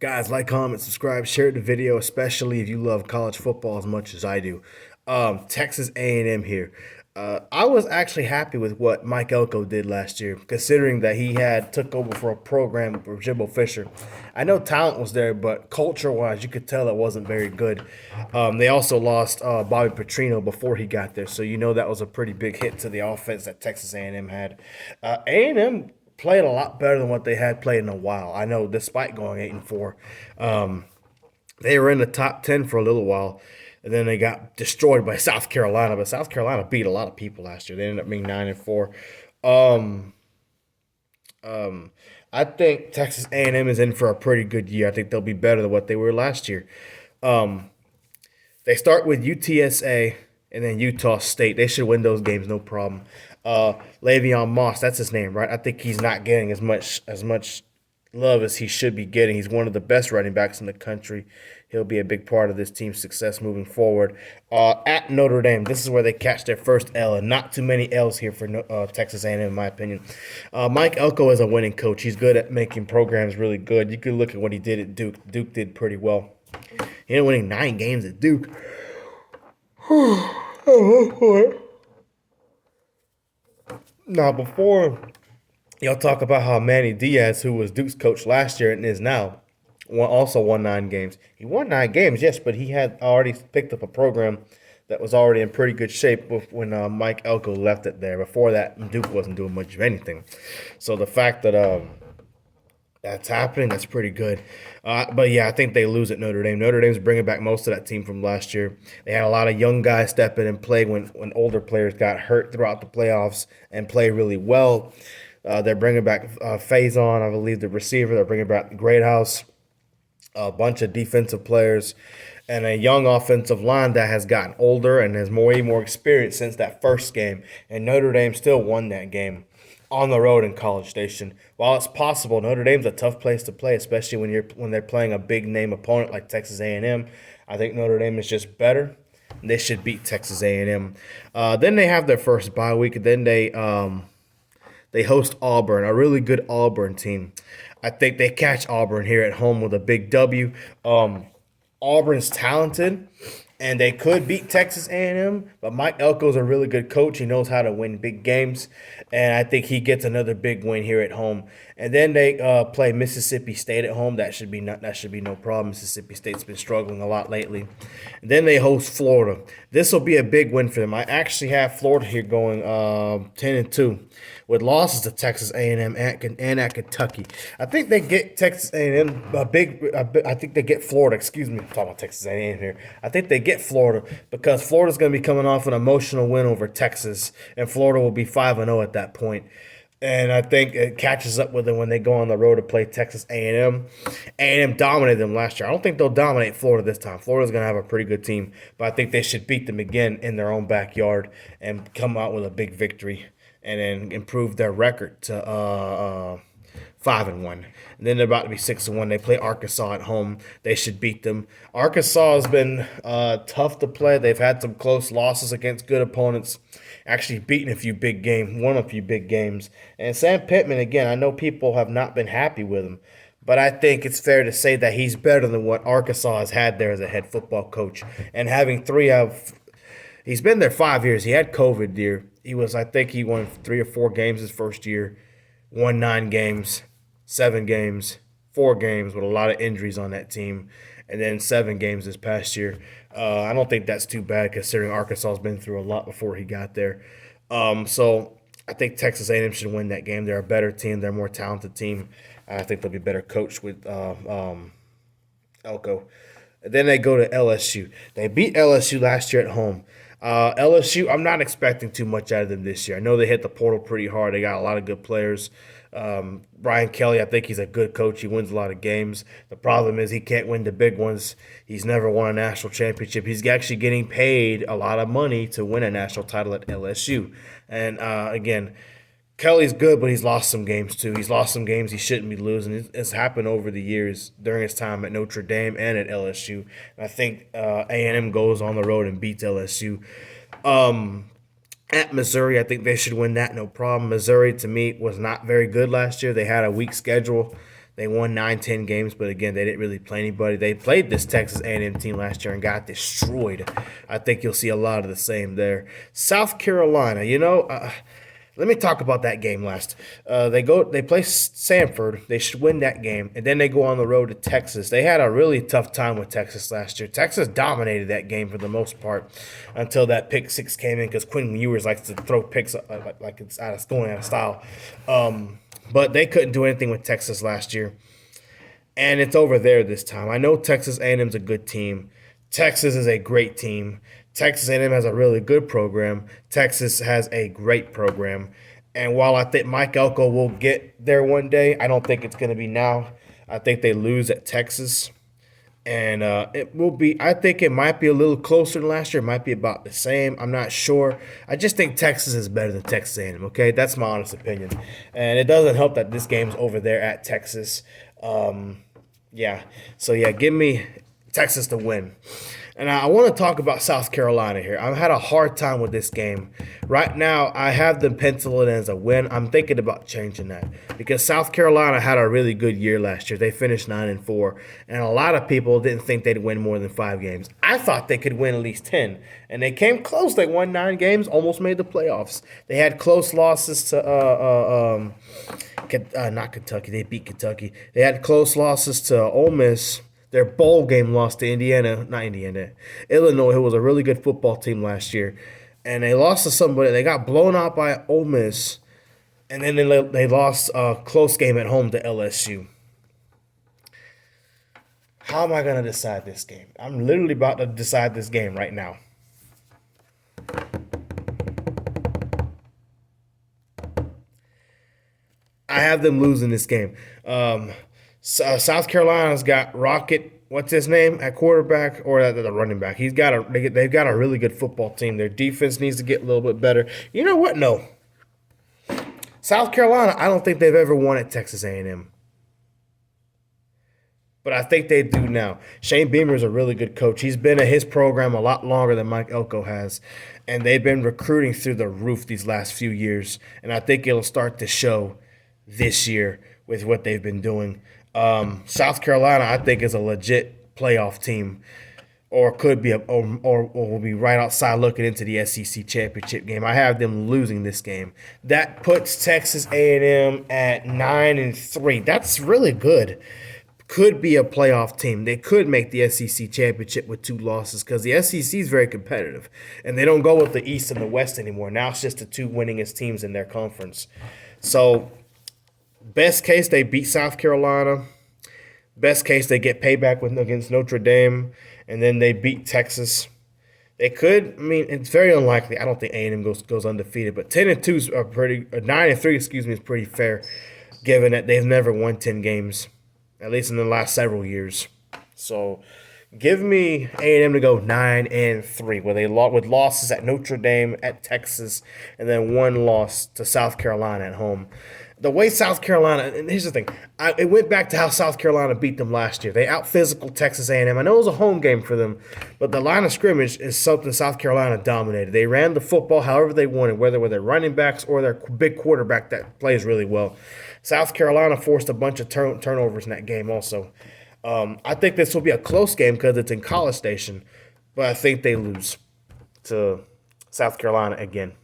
Guys, like, comment, subscribe, share the video, especially if you love college football as much as I do. Texas A&M here. I was actually happy with what Mike Elko did last year, considering that he had took over for a program for Jimbo Fisher. I know talent was there, but culture-wise, you could tell it wasn't very good. They also lost Bobby Petrino before he got there, so you know that was a pretty big hit to the offense that Texas A&M had. A&M played a lot better than what they had played in a while. I know, despite going 8-4, they were in the top 10 for a little while, and then they got destroyed by South Carolina. But South Carolina beat a lot of people last year. They ended up being 9-4. Um, um, I think Texas A&M is in for a pretty good year. I think they'll be better than what they were last year. Um, they start with UTSA and then Utah State. They should win those games, no problem. Le'Veon Moss, that's his name, right? I think he's not getting as much love as he should be getting. He's one of the best running backs in the country. He'll be a big part of this team's success moving forward. At Notre Dame, this is where they catch their first L, and not too many L's here for Texas A&M, in my opinion. Mike Elko is a winning coach. He's good at making programs really good. You can look at what he did at Duke. Duke did pretty well. He ended up winning 9 games at Duke. Now, before y'all talk about how Manny Diaz, who was Duke's coach last year and is now, also won 9 games. He won 9 games, yes, but he had already picked up a program that was already in pretty good shape when Mike Elko left it there. Before that, Duke wasn't doing much of anything. So the fact that that's happening, that's pretty good. But yeah, I think they lose at Notre Dame. Notre Dame's bringing back most of that team from last year. They had a lot of young guys step in and play when older players got hurt throughout the playoffs and play really well. They're bringing back Faison, I believe, the receiver. They're bringing back Greathouse, a bunch of defensive players, and a young offensive line that has gotten older and has way more experience since that first game. And Notre Dame still won that game on the road in College Station. While it's possible, Notre Dame's a tough place to play, especially when they're playing a big name opponent like Texas A&M. I think Notre Dame is just better. They should beat Texas A&M. Then they have their first bye week. Then they host Auburn, a really good Auburn team. I think they catch Auburn here at home with a big W. Auburn's talented, and they could beat Texas A&M, but Mike Elko's a really good coach. He knows how to win big games, and I think he gets another big win here at home. And then they play Mississippi State at home. That should be no problem. Mississippi State's been struggling a lot lately. And then they host Florida. This will be a big win for them. I actually have Florida here going 10-2 with losses to Texas A&M and at Kentucky. I think they get Texas A&M I think they get Florida. Excuse me, I'm talking about Texas A&M here. I think they get Florida because Florida's going to be coming off an emotional win over Texas, and Florida will be 5-0 at that point. And I think it catches up with them when they go on the road to play Texas A&M. A&M dominated them last year. I don't think they'll dominate Florida this time. Florida's going to have a pretty good team, but I think they should beat them again in their own backyard and come out with a big victory and then improve their record to 5-1. And then they're about to be 6-1. They play Arkansas at home. They should beat them. Arkansas has been tough to play. They've had some close losses against good opponents. Actually beaten a few big games, won a few big games. And Sam Pittman, again, I know people have not been happy with him, but I think it's fair to say that he's better than what Arkansas has had there as a head football coach. And having he's been there 5 years. He had COVID year. I think he won 3 or 4 games his first year, won 9 games, 7 games, 4 games with a lot of injuries on that team, and then 7 games this past year. I don't think that's too bad considering Arkansas has been through a lot before he got there. So I think Texas A&M should win that game. They're a better team. They're a more talented team. I think they'll be better coached with Elko. And then they go to LSU. They beat LSU last year at home. LSU, I'm not expecting too much out of them this year. I know they hit the portal pretty hard. They got a lot of good players. Brian Kelly, I think he's a good coach. He wins a lot of games. The problem is he can't win the big ones. He's never won a national championship. He's actually getting paid a lot of money to win a national title at LSU. And again, Kelly's good, but he's lost some games too. He's lost some games he shouldn't be losing. It's happened over the years during his time at Notre Dame and at LSU. And I think A&M goes on the road and beats LSU. At Missouri, I think they should win that, no problem. Missouri, to me, was not very good last year. They had a weak schedule. They won 9, 10 games, but again, they didn't really play anybody. They played this Texas A&M team last year and got destroyed. I think you'll see a lot of the same there. South Carolina, let me talk about that game last. They play Samford. They should win that game, and then they go on the road to Texas. They had a really tough time with Texas last year. Texas dominated that game for the most part until that pick six came in because Quinn Ewers likes to throw picks like it's going out of style. But they couldn't do anything with Texas last year, and it's over there this time. I know Texas A&M's a good team. Texas is a great team. Texas A&M has a really good program. Texas has a great program. And while I think Mike Elko will get there one day, I don't think it's going to be now. I think they lose at Texas. And it will be, I think it might be a little closer than last year. It might be about the same. I'm not sure. I just think Texas is better than Texas A&M, okay? That's my honest opinion. And it doesn't help that this game's over there at Texas. Yeah. So, yeah, give me Texas to win. And I want to talk about South Carolina here. I've had a hard time with this game. Right now, I have them penciled in as a win. I'm thinking about changing that because South Carolina had a really good year last year. They finished 9-4, and a lot of people didn't think they'd win more than 5 games. I thought they could win at least 10, and they came close. They won 9 games, almost made the playoffs. They had close losses to not Kentucky. They beat Kentucky. They had close losses to Ole Miss. Their bowl game loss to Illinois, who was a really good football team last year. And they lost to somebody. They got blown out by Ole Miss. And then they lost a close game at home to LSU. How am I going to decide this game? I'm literally about to decide this game right now. I have them losing this game. South Carolina's got Rocket, what's his name, at quarterback or the running back. They've got a really good football team. Their defense needs to get a little bit better. You know what? No. South Carolina, I don't think they've ever won at Texas A&M. But I think they do now. Shane Beamer is a really good coach. He's been at his program a lot longer than Mike Elko has. And they've been recruiting through the roof these last few years. And I think it'll start to show this year with what they've been doing. South Carolina, I think, is a legit playoff team, or could be, or will be right outside looking into the SEC championship game. I have them losing this game. That puts Texas A&M at 9-3. That's really good. Could be a playoff team. They could make the SEC championship with 2 losses because the SEC is very competitive, and they don't go with the East and the West anymore. Now it's just the 2 winningest teams in their conference. So, best case, they beat South Carolina. Best case, they get payback against Notre Dame, and then they beat Texas. They could. I mean, it's very unlikely. I don't think A&M goes undefeated, but 10-2 are pretty. 9-3, is pretty fair, given that they've never won 10 games, at least in the last several years. So, give me A&M to go 9-3, with losses at Notre Dame, at Texas, and then 1 loss to South Carolina at home. The way South Carolina, and here's the thing, it went back to how South Carolina beat them last year. They out-physical Texas A&M. I know it was a home game for them, but the line of scrimmage is something South Carolina dominated. They ran the football however they wanted, whether with their running backs or their big quarterback that plays really well. South Carolina forced a bunch of turnovers in that game also. I think this will be a close game because it's in College Station, but I think they lose to South Carolina again.